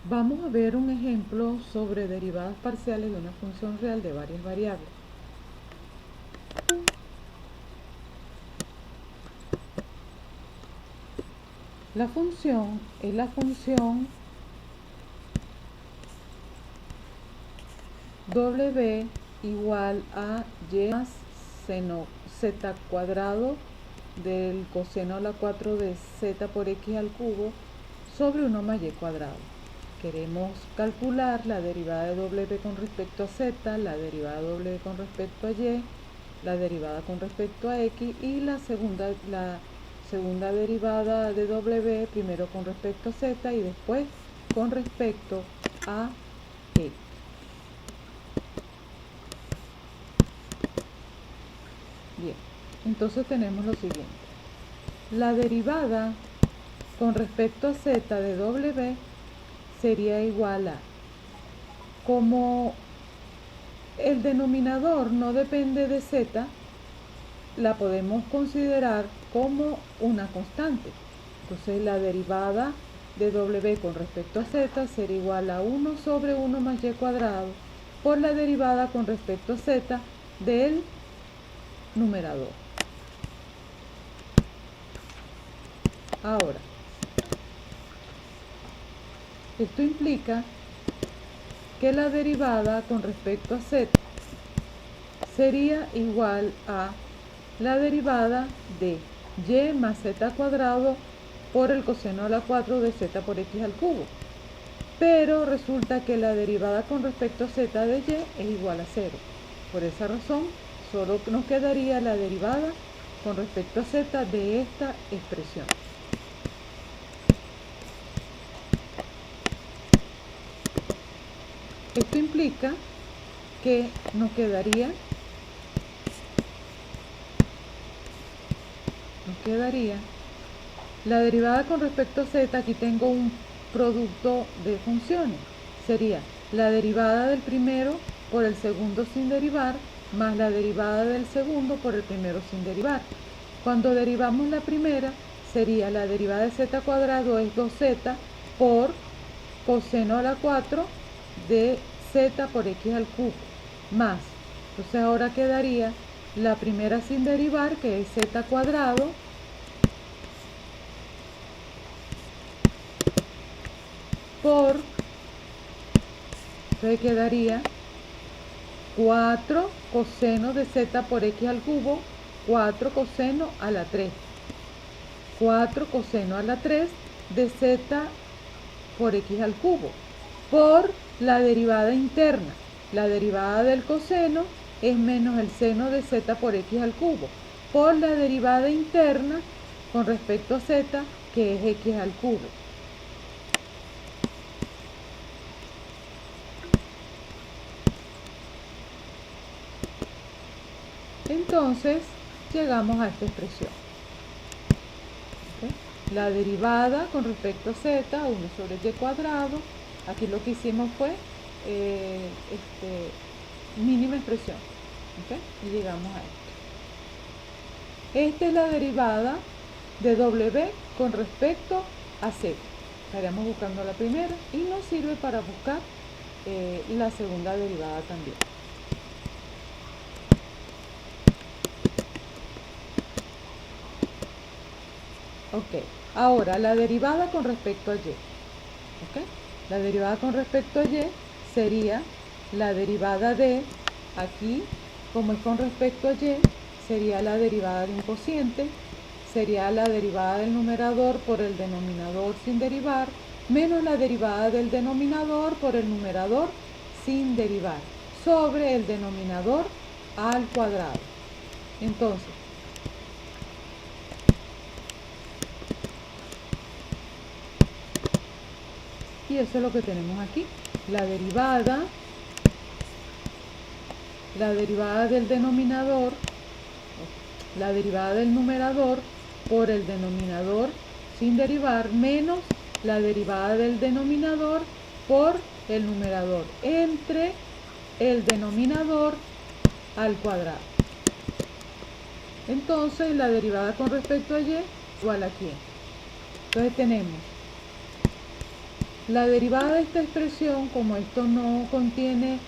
Vamos a ver un ejemplo sobre derivadas parciales de una función real de varias variables. La función es la función w igual a y más seno z cuadrado del coseno a la 4 de z por x al cubo sobre 1 más y cuadrado. Queremos calcular la derivada de w con respecto a z, la derivada de w con respecto a y, la derivada con respecto a x y la segunda derivada de w, primero con respecto a z y después con respecto a x. Bien, entonces tenemos lo siguiente. La derivada con respecto a z de w sería igual a, como el denominador no depende de z, la podemos considerar como una constante. Entonces la derivada de w con respecto a z será igual a 1 sobre 1 más y cuadrado por la derivada con respecto a z del numerador. Ahora, esto implica que la derivada con respecto a z sería igual a la derivada de y más z cuadrado por el coseno a la 4 de z por x al cubo. Pero resulta que la derivada con respecto a z de y es igual a 0. Por esa razón, solo nos quedaría la derivada con respecto a z de esta expresión. Esto implica que nos quedaría la derivada con respecto a z. Aquí tengo un producto de funciones. Sería la derivada del primero por el segundo sin derivar más la derivada del segundo por el primero sin derivar. Cuando derivamos la primera, sería la derivada de z cuadrado es 2z por coseno a la 4 de z por x al cubo, más. Entonces ahora quedaría la primera sin derivar, que es z cuadrado, por, entonces quedaría 4 coseno de z por x al cubo, 4 coseno a la 3. 4 coseno a la 3 de z por x al cubo, por la derivada interna. La derivada del coseno es menos el seno de z por x al cubo, por la derivada interna con respecto a z, que es x al cubo. Entonces, llegamos a esta expresión. ¿Okay? La derivada con respecto a z, 1 sobre y cuadrado. Aquí lo que hicimos fue mínima expresión. ¿Okay? Y llegamos a esto. Esta es la derivada de w con respecto a z. Estaríamos buscando la primera y nos sirve para buscar la segunda derivada también. Ok, ahora la derivada con respecto a y. ¿Okay? La derivada con respecto a y sería la derivada de, aquí, como es con respecto a y, sería la derivada de un cociente, sería la derivada del numerador por el denominador sin derivar, menos la derivada del denominador por el numerador sin derivar, sobre el denominador al cuadrado. Entonces, y eso es lo que tenemos aquí. La derivada del denominador, la derivada del numerador por el denominador sin derivar, menos la derivada del denominador por el numerador, entre el denominador al cuadrado. Entonces, la derivada con respecto a y igual a quién. Entonces tenemos La derivada de esta expresión, como esto no contiene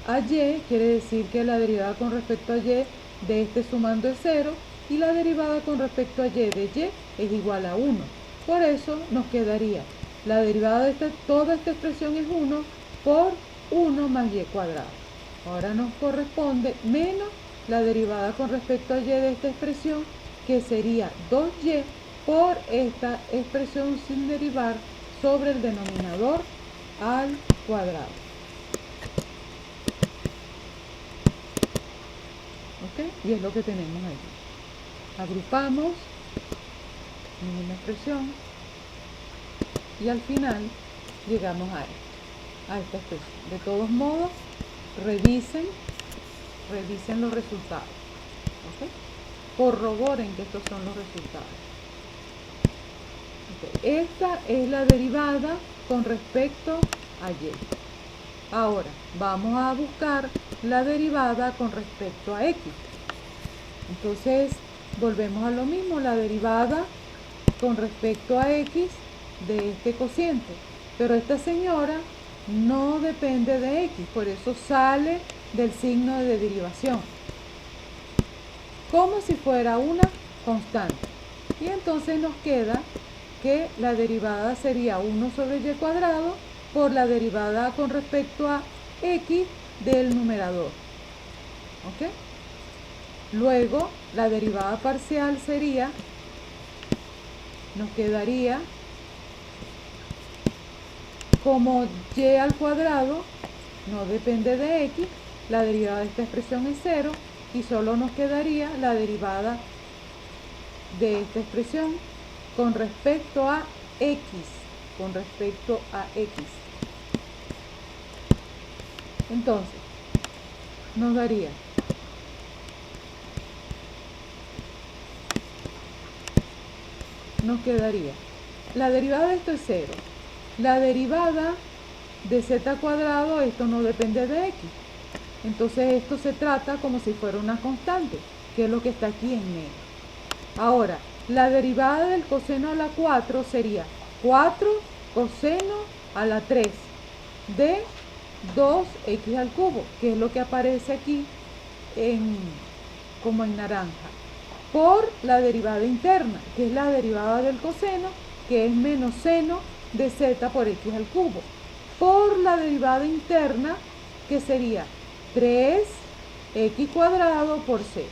a y, quiere decir que la derivada con respecto a y de este sumando es 0 y la derivada con respecto a y de y es igual a 1. Por eso nos quedaría la derivada de toda esta expresión es 1 por 1 más y cuadrado. Ahora nos corresponde menos la derivada con respecto a y de esta expresión, que sería 2y por esta expresión sin derivar sobre el denominador al cuadrado. ¿Ok? Y es lo que tenemos allí. Agrupamos una expresión y al final llegamos a esta expresión. De todos modos, revisen los resultados. ¿Ok? Corroboren que estos son los resultados. Okay. Esta es la derivada con respecto a y. Ahora vamos a buscar la derivada con respecto a x. Entonces volvemos a lo mismo, la derivada con respecto a x de este cociente. Pero esta señora no depende de x, por eso sale del signo de derivación, como si fuera una constante. Y entonces nos queda que la derivada sería 1 sobre y cuadrado por la derivada con respecto a x del numerador. ¿Ok? Luego, la derivada parcial sería, nos quedaría como y al cuadrado no depende de x, la derivada de esta expresión es 0 y solo nos quedaría la derivada de esta expresión con respecto a x, Entonces, nos daría nos quedaría la derivada de esto es 0, la derivada de z cuadrado, esto no depende de x, entonces esto se trata como si fuera una constante, que es lo que está aquí en medio. Ahora, la derivada del coseno a la 4 sería 4 coseno a la 3 de 2x al cubo, que es lo que aparece aquí como en naranja, por la derivada interna, que es la derivada del coseno, que es menos seno de z por x al cubo, por la derivada interna, que sería 3x cuadrado por c.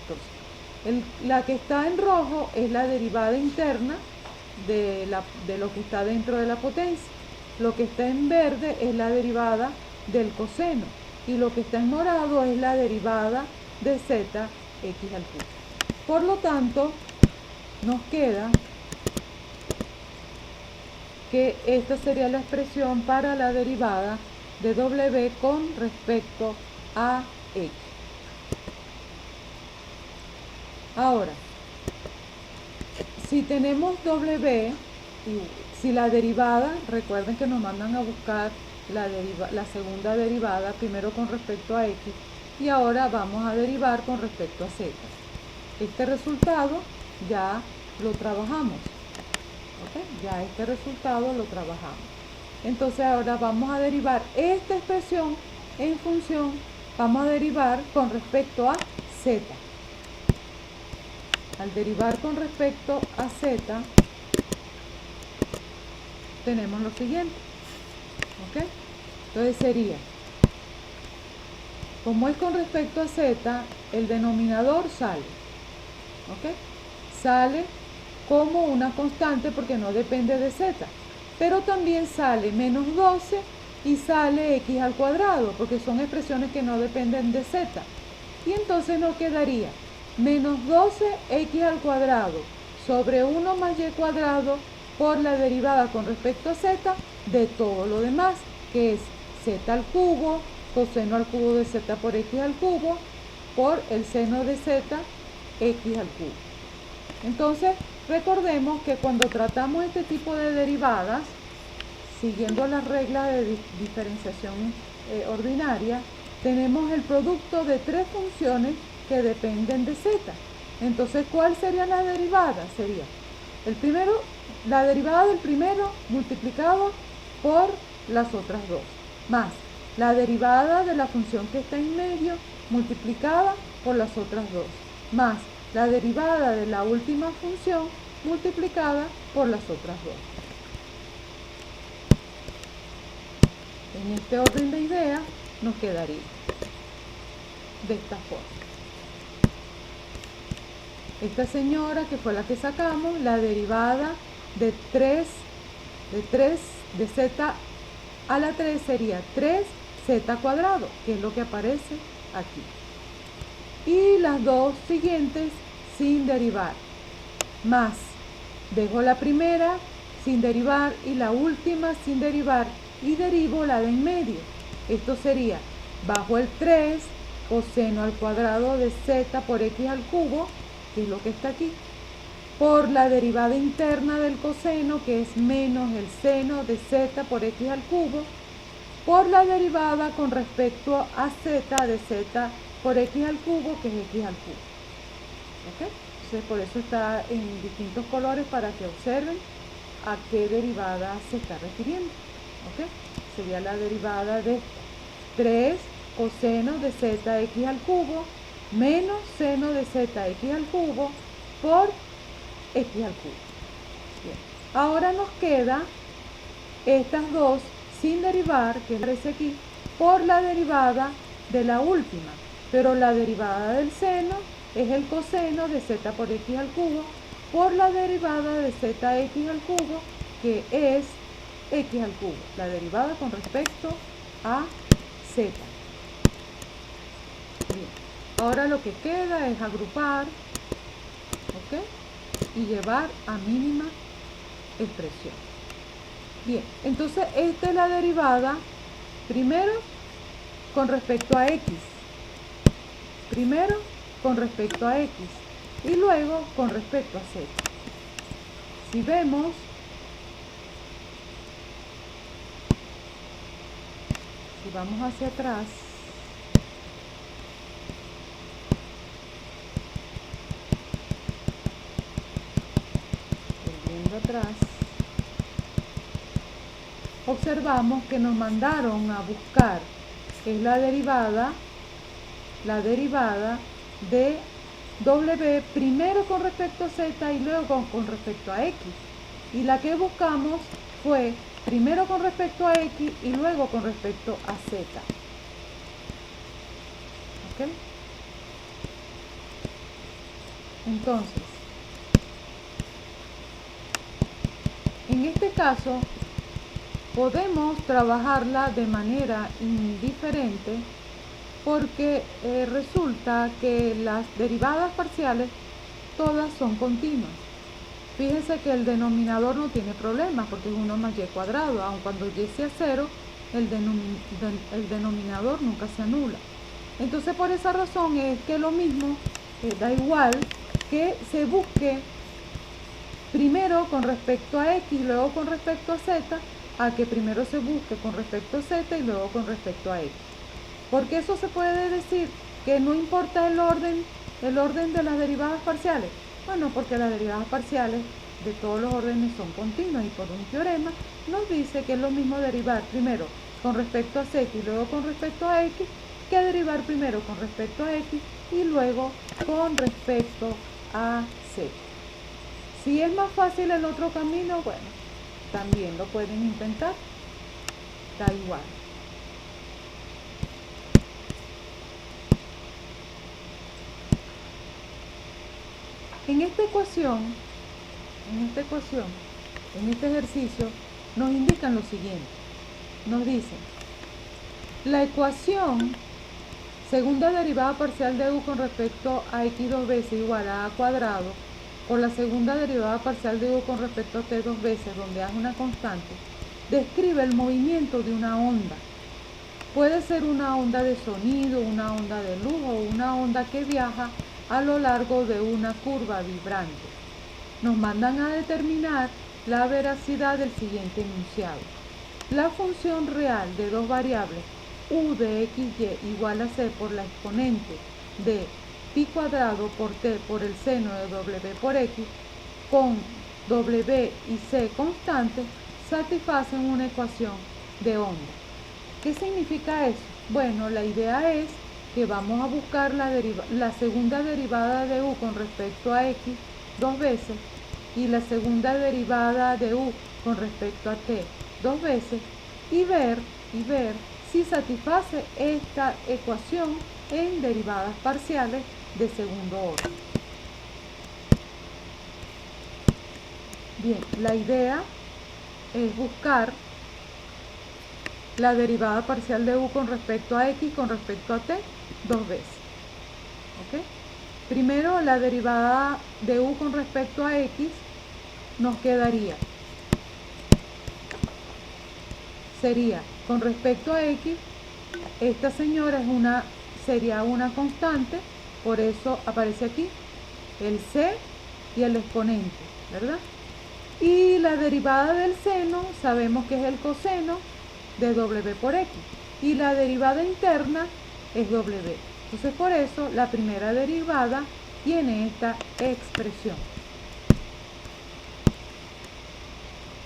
Entonces, la que está en rojo es la derivada interna de lo que está dentro de la potencia. Lo que está en verde es la derivada del coseno y lo que está en morado es la derivada de z x al cubo. Por lo tanto, nos queda que esta sería la expresión para la derivada de w con respecto a x. Ahora, si tenemos w, si la derivada, recuerden que nos mandan a buscar la segunda derivada, primero con respecto a x, y ahora vamos a derivar con respecto a z. Este resultado ya lo trabajamos. ¿Okay? Ya este resultado lo trabajamos. Entonces ahora vamos a derivar esta expresión en función, vamos a derivar con respecto a z. Al derivar con respecto a z, tenemos lo siguiente. ¿Ok? Entonces sería, como es con respecto a z, el denominador sale. ¿Ok? Sale como una constante porque no depende de z. Pero también sale menos 12 y sale x al cuadrado porque son expresiones que no dependen de z. Y entonces nos quedaría menos 12x al cuadrado sobre 1 más y cuadrado por la derivada con respecto a z de todo lo demás, que es z al cubo, coseno al cubo de z por x al cubo, por el seno de z, x al cubo. Entonces, recordemos que cuando tratamos este tipo de derivadas, siguiendo las reglas de diferenciación ordinaria, tenemos el producto de tres funciones que dependen de z. Entonces, ¿cuál sería la derivada? Sería la derivada del primero multiplicado por las otras dos, más la derivada de la función que está en medio multiplicada por las otras dos, más la derivada de la última función multiplicada por las otras dos. En este orden de ideas nos quedaría de esta forma. Esta señora, que fue la que sacamos, la derivada de z a la 3 sería 3z cuadrado, que es lo que aparece aquí. Y las dos siguientes sin derivar, más dejo la primera sin derivar y la última sin derivar y derivo la de en medio. Esto sería bajo el 3 coseno al cuadrado de z por x al cubo, que es lo que está aquí, por la derivada interna del coseno, que es menos el seno de z por x al cubo, por la derivada con respecto a z de z por x al cubo, que es x al cubo. ¿Ok? Entonces, por eso está en distintos colores para que observen a qué derivada se está refiriendo. ¿Ok? Sería la derivada de 3 coseno de zx al cubo menos seno de zx al cubo por x al cubo. Bien. Ahora nos queda estas dos sin derivar, que aparece aquí, por la derivada de la última, pero la derivada del seno es el coseno de z por x al cubo por la derivada de zx al cubo, que es x al cubo, la derivada con respecto a z. Bien. Ahora lo que queda es agrupar, ¿ok?, y llevar a mínima expresión. Bien, entonces esta es la derivada primero con respecto a x, primero con respecto a x y luego con respecto a z. Si vemos, si vamos hacia atrás, volviendo atrás, observamos que nos mandaron a buscar es la derivada de w primero con respecto a z y luego con respecto a x. Y la que buscamos fue primero con respecto a x y luego con respecto a z. ¿Ok? Entonces, en este caso, podemos trabajarla de manera indiferente porque resulta que las derivadas parciales todas son continuas. Fíjense que el denominador no tiene problemas porque es 1 más y cuadrado, aun cuando y sea 0, el denominador nunca se anula. Entonces, por esa razón es que lo mismo, da igual que se busque primero con respecto a x y luego con respecto a z, a que primero se busque con respecto a z y luego con respecto a x. Porque eso se puede decir que no importa el orden de las derivadas parciales. Bueno, porque las derivadas parciales de todos los órdenes son continuas y por un teorema nos dice que es lo mismo derivar primero con respecto a z y luego con respecto a x que derivar primero con respecto a x y luego con respecto a z. Si es más fácil el otro camino, bueno, también lo pueden intentar, da igual. En esta ecuación, en este ejercicio, nos indican lo siguiente. Nos dicen, la ecuación segunda derivada parcial de u con respecto a x dos veces igual a cuadrado por la segunda derivada parcial de u con respecto a t dos veces, donde a es una constante, describe el movimiento de una onda. Puede ser una onda de sonido, una onda de luz o una onda que viaja a lo largo de una curva vibrante. Nos mandan a determinar la veracidad del siguiente enunciado. La función real de dos variables u de xy igual a c por la exponente de pi cuadrado por t por el seno de w por x con w y c constantes satisfacen una ecuación de onda. ¿Qué significa eso? Bueno, la idea es que vamos a buscar la segunda derivada de u con respecto a x dos veces y la segunda derivada de u con respecto a t dos veces y ver si satisface esta ecuación en derivadas parciales de segundo orden. Bien, la idea es buscar la derivada parcial de u con respecto a x con respecto a t dos veces. ¿Ok? Primero, la derivada de u con respecto a x nos quedaría. Sería, con respecto a x, esta señora sería una constante, por eso aparece aquí el c y el exponente, ¿verdad? Y la derivada del seno sabemos que es el coseno de w por x. Y la derivada interna es w. Entonces por eso la primera derivada tiene esta expresión.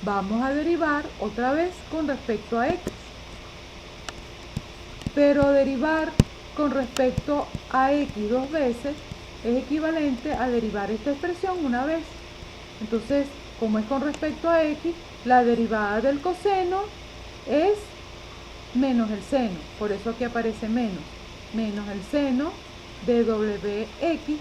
Vamos a derivar otra vez con respecto a x. Pero derivar con respecto a x dos veces es equivalente a derivar esta expresión una vez. Entonces, como es con respecto a x, la derivada del coseno es menos el seno. Por eso aquí aparece menos el seno de wx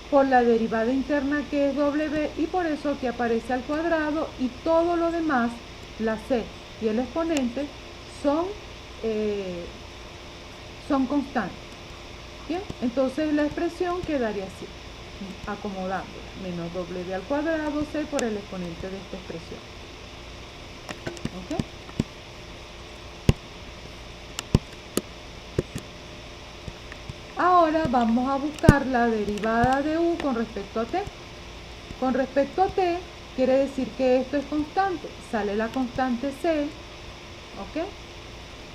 por la derivada interna que es w y por eso aquí aparece al cuadrado y todo lo demás, la c y el exponente, son constantes. Bien, entonces la expresión quedaría así, acomodándola, menos w al cuadrado c por el exponente de esta expresión. ¿Ok? Ahora vamos a buscar la derivada de u con respecto a t. Con respecto a t quiere decir que esto es constante. Sale la constante c, ¿ok?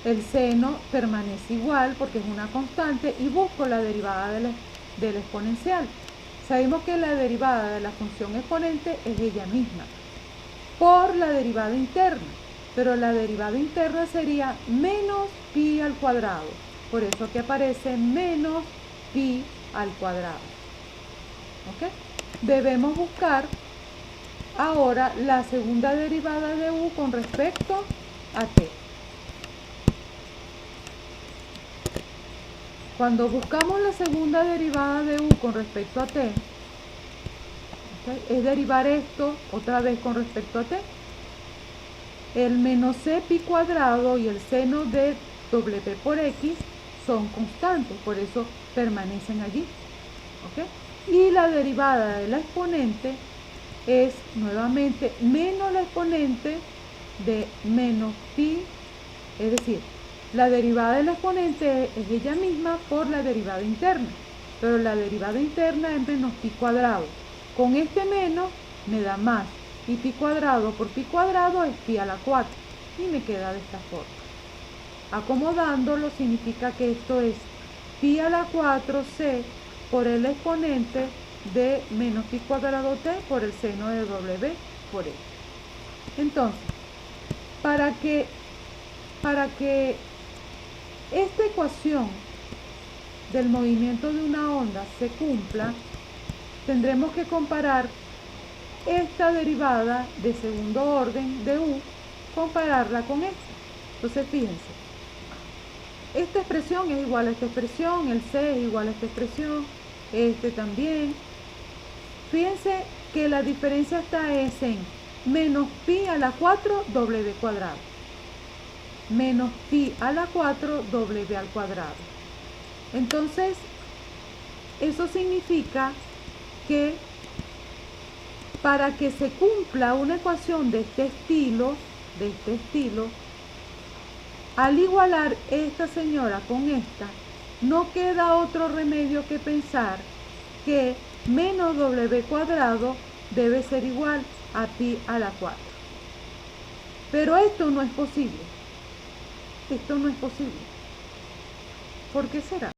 El seno permanece igual porque es una constante y busco la derivada del exponencial. Sabemos que la derivada de la función exponente es ella misma por la derivada interna, pero la derivada interna sería menos pi al cuadrado. Por eso aquí aparece menos pi al cuadrado. ¿Ok? Debemos buscar ahora la segunda derivada de u con respecto a t. Cuando buscamos la segunda derivada de u con respecto a t, ¿okay?, es derivar esto otra vez con respecto a t. El menos c pi cuadrado y el seno de w por x son constantes, por eso permanecen allí. ¿Okay? Y la derivada de la exponente es nuevamente menos la exponente de menos pi, es decir, la derivada del exponente es ella misma por la derivada interna, pero la derivada interna es menos pi cuadrado. Con este menos me da más, y pi cuadrado por pi cuadrado es pi a la 4, y me queda de esta forma. Acomodándolo significa que esto es pi a la 4c por el exponente de menos pi cuadrado t por el seno de w por x. Entonces, para que esta ecuación del movimiento de una onda se cumpla, tendremos que comparar esta derivada de segundo orden de u, compararla con esta. Entonces, fíjense, esta expresión es igual a esta expresión, el c es igual a esta expresión, este también. Fíjense que la diferencia está es en menos pi a la 4 w cuadrado. Menos pi a la 4 w al cuadrado. Entonces, eso significa que para que se cumpla una ecuación de este estilo, al igualar esta señora con esta, no queda otro remedio que pensar que menos w cuadrado debe ser igual a pi a la 4. Pero esto no es posible. Esto no es posible. ¿Por qué será?